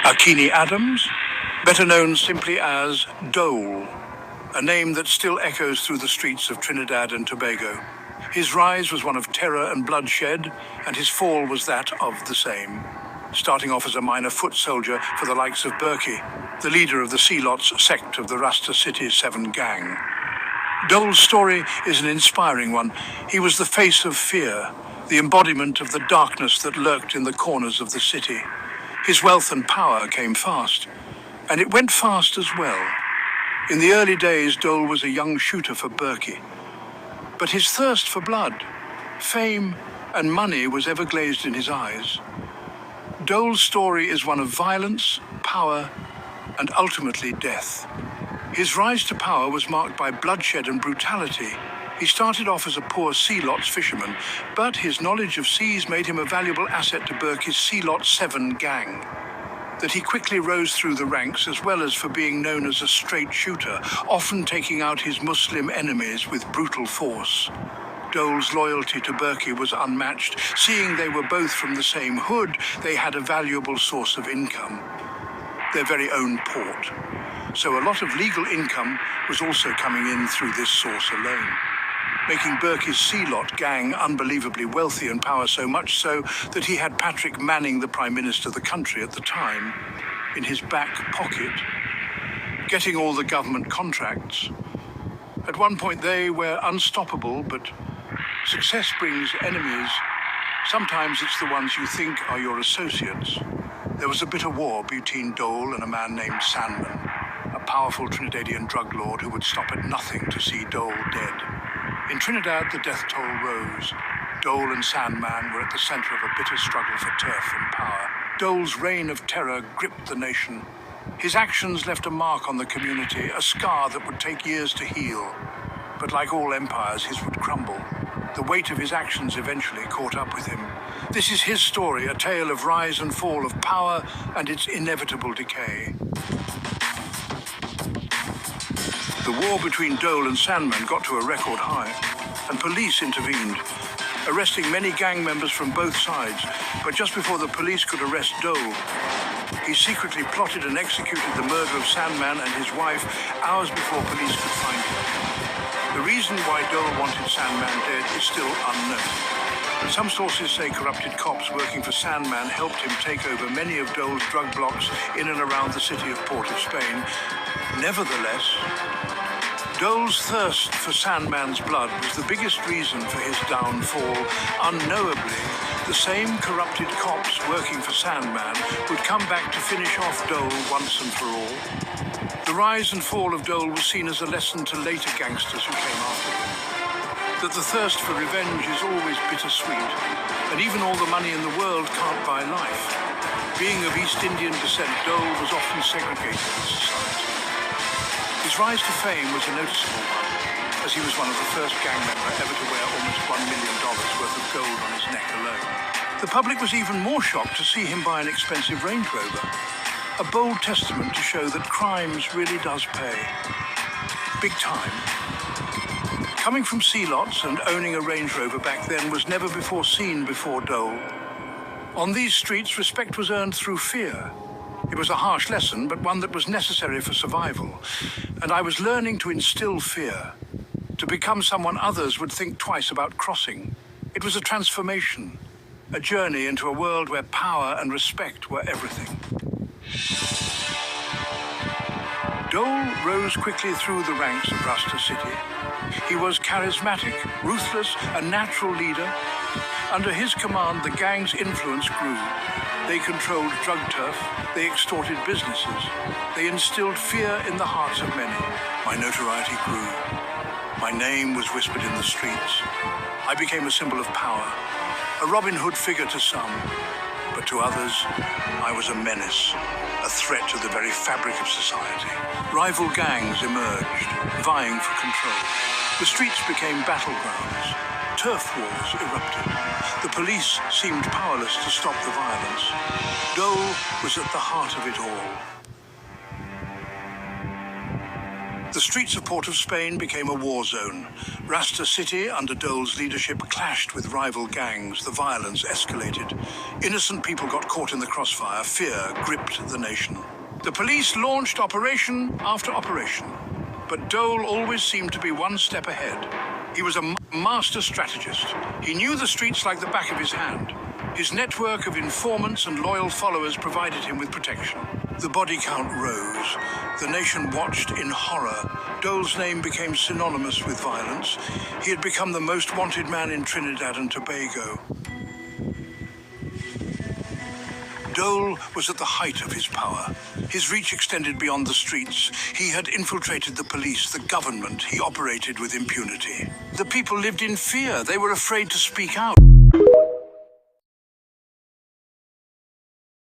Akini Adams, better known simply as Dole, a name that still echoes through the streets of Trinidad and Tobago. His rise was one of terror and bloodshed, and his fall was that of the same. Starting off as a minor foot soldier for the likes of Berkey, the leader of the Sealots sect of the Rasta City's 7 gang. Dole's story is an inspiring one. He was the face of fear, the embodiment of the darkness that lurked in the corners of the city. His wealth and power came fast, and it went fast as well. In the early days, Dole was a young shooter for Berkey, but his thirst for blood, fame, and money was ever glazed in his eyes. Dole's story is one of violence, power, and ultimately death. His rise to power was marked by bloodshed and brutality. He started off as a poor Sealots fisherman, but his knowledge of seas made him a valuable asset to Berkey's Sealot 7 gang. That he quickly rose through the ranks, as well as for being known as a straight shooter, often taking out his Muslim enemies with brutal force. Dole's loyalty to Berkey was unmatched. Seeing they were both from the same hood, they had a valuable source of income, their very own port. So a lot of legal income was also coming in through this source alone, making Berkey's Sealot gang unbelievably wealthy and power, so much so that he had Patrick Manning, the Prime Minister of the country at the time, in his back pocket, getting all the government contracts. At one point they were unstoppable, but success brings enemies. Sometimes it's the ones you think are your associates. There was a bitter war between Dole and a man named Sandman, a powerful Trinidadian drug lord who would stop at nothing to see Dole dead. In Trinidad, the death toll rose. Dole and Sandman were at the center of a bitter struggle for turf and power. Dole's reign of terror gripped the nation. His actions left a mark on the community, a scar that would take years to heal. But like all empires, his would crumble. The weight of his actions eventually caught up with him. This is his story, a tale of rise and fall of power and its inevitable decay. The war between Dole and Sandman got to a record high, and police intervened, arresting many gang members from both sides. But just before the police could arrest Dole, he secretly plotted and executed the murder of Sandman and his wife hours before police could find him. The reason why Dole wanted Sandman dead is still unknown. But some sources say corrupted cops working for Sandman helped him take over many of Dole's drug blocks in and around the city of Porta, Spain. Nevertheless, Dole's thirst for Sandman's blood was the biggest reason for his downfall. Unknowably, the same corrupted cops working for Sandman would come back to finish off Dole once and for all. The rise and fall of Dole was seen as a lesson to later gangsters who came after him, that the thirst for revenge is always bittersweet, and even all the money in the world can't buy life. Being of East Indian descent, Dole was often segregated in society. His rise to fame was a noticeable one, as he was one of the first gang members ever to wear almost $1 million worth of gold on his neck alone. The public was even more shocked to see him buy an expensive Range Rover, a bold testament to show that crimes really does pay. Big time. Coming from Sealots and owning a Range Rover back then was never before seen before Dole. On these streets, respect was earned through fear. It was a harsh lesson, but one that was necessary for survival. And I was learning to instill fear, to become someone others would think twice about crossing. It was a transformation, a journey into a world where power and respect were everything. Dole rose quickly through the ranks of Rasta City. He was charismatic, ruthless, a natural leader. Under his command, the gang's influence grew. They controlled drug turf, they extorted businesses, they instilled fear in the hearts of many. My notoriety grew. My name was whispered in the streets. I became a symbol of power, a Robin Hood figure to some, but to others, I was a menace, a threat to the very fabric of society. Rival gangs emerged, vying for control. The streets became battlegrounds. Turf wars erupted. The police seemed powerless to stop the violence. Dole was at the heart of it all. The streets of Port of Spain became a war zone. Rasta City, under Dole's leadership, clashed with rival gangs. The violence escalated. Innocent people got caught in the crossfire. Fear gripped the nation. The police launched operation after operation, but Dole always seemed to be one step ahead. He was a master strategist. He knew the streets like the back of his hand. His network of informants and loyal followers provided him with protection. The body count rose. The nation watched in horror. Dole's name became synonymous with violence. He had become the most wanted man in Trinidad and Tobago. Dole was at the height of his power. His reach extended beyond the streets. He had infiltrated the police, the government. He operated with impunity. The people lived in fear. They were afraid to speak out.